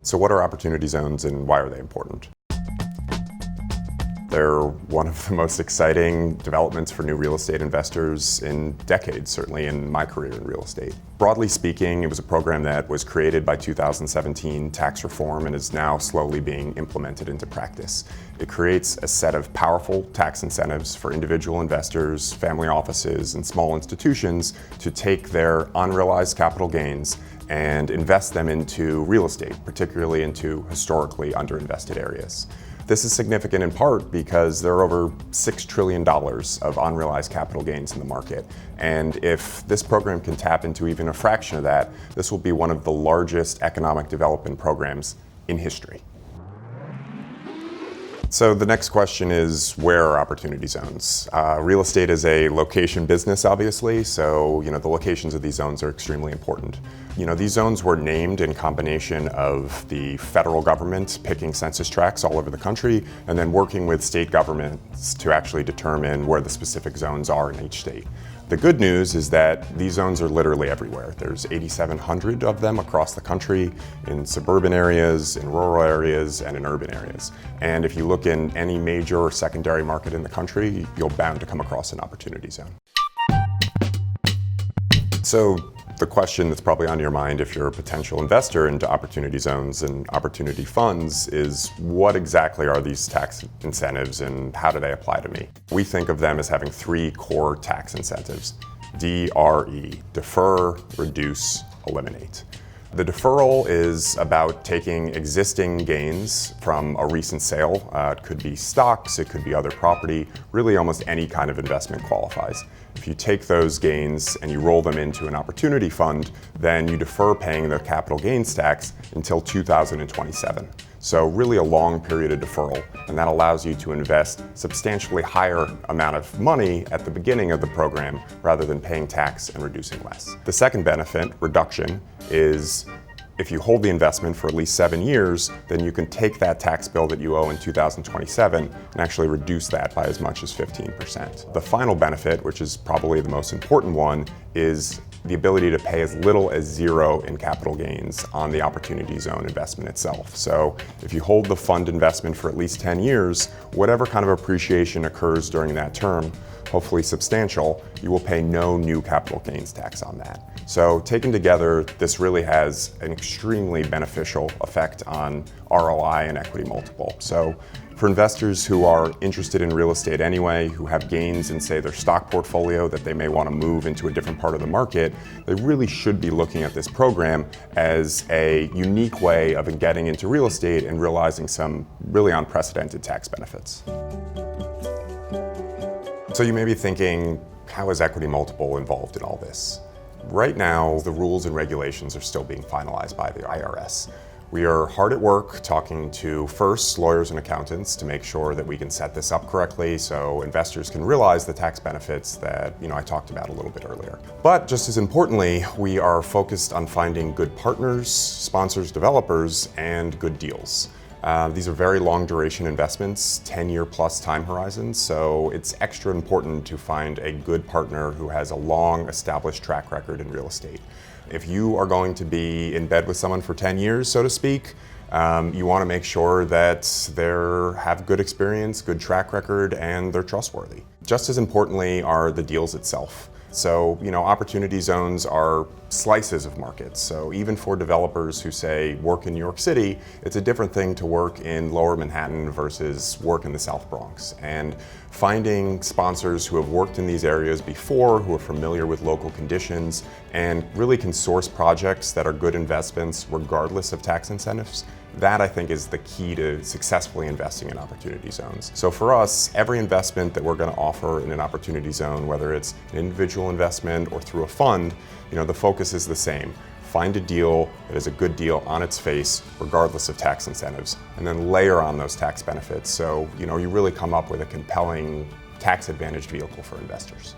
So what are opportunity zones and why are they important? They're one of the most exciting developments for new real estate investors in decades, certainly in my career in real estate. Broadly speaking, it was a program that was created by 2017 tax reform and is now slowly being implemented into practice. It creates a set of powerful tax incentives for individual investors, family offices, and small institutions to take their unrealized capital gains and invest them into real estate, particularly into historically underinvested areas. This is significant in part because there are over $6 trillion of unrealized capital gains in the market. And if this program can tap into even a fraction of that, this will be one of the largest economic development programs in history. So the next question is, where are opportunity zones? Real estate is a location business, obviously, so the locations of these zones are extremely important. These zones were named in combination of the federal government picking census tracts all over the country and then working with state governments to actually determine where the specific zones are in each state. The good news is that these zones are literally everywhere. There's 8,700 of them across the country, in suburban areas, in rural areas, and in urban areas. And if you look in any major or secondary market in the country, you're bound to come across an opportunity zone. So the question that's probably on your mind if you're a potential investor into opportunity zones and opportunity funds is, what exactly are these tax incentives and how do they apply to me? We think of them as having three core tax incentives: DRE, defer, reduce, eliminate. The deferral is about taking existing gains from a recent sale. It could be stocks, it could be other property, really almost any kind of investment qualifies. If you take those gains and you roll them into an opportunity fund, then you defer paying the capital gains tax until 2027. So really a long period of deferral, and that allows you to invest substantially higher amount of money at the beginning of the program rather than paying tax and reducing less. The second benefit, reduction, is if you hold the investment for at least 7 years, then you can take that tax bill that you owe in 2027 and actually reduce that by as much as 15%. The final benefit, which is probably the most important one, is the ability to pay as little as zero in capital gains on the opportunity zone investment itself. So if you hold the fund investment for at least 10 years, whatever kind of appreciation occurs during that term, hopefully substantial, you will pay no new capital gains tax on that. So taken together, this really has an extremely beneficial effect on ROI and equity multiple. So for investors who are interested in real estate anyway, who have gains in, say, their stock portfolio that they may want to move into a different part of the market, they really should be looking at this program as a unique way of getting into real estate and realizing some really unprecedented tax benefits. So you may be thinking, how is equity multiple involved in all this? Right now, the rules and regulations are still being finalized by the IRS. We are hard at work talking to, first, lawyers and accountants to make sure that we can set this up correctly so investors can realize the tax benefits that I talked about a little bit earlier. But just as importantly, we are focused on finding good partners, sponsors, developers, and good deals. These are very long duration investments, 10-year plus time horizons, so it's extra important to find a good partner who has a long established track record in real estate. If you are going to be in bed with someone for 10 years, so to speak, you want to make sure that they have good experience, good track record, and they're trustworthy. Just as importantly are the deals itself. So, opportunity zones are slices of markets. So even for developers who say work in New York City, it's a different thing to work in Lower Manhattan versus work in the South Bronx. And finding sponsors who have worked in these areas before, who are familiar with local conditions, and really can source projects that are good investments regardless of tax incentives, that I think is the key to successfully investing in opportunity zones. So for us, every investment that we're going to offer in an opportunity zone, whether it's an individual investment or through a fund, the focus is the same. Find a deal that is a good deal on its face, regardless of tax incentives, and then layer on those tax benefits so you really come up with a compelling tax-advantaged vehicle for investors.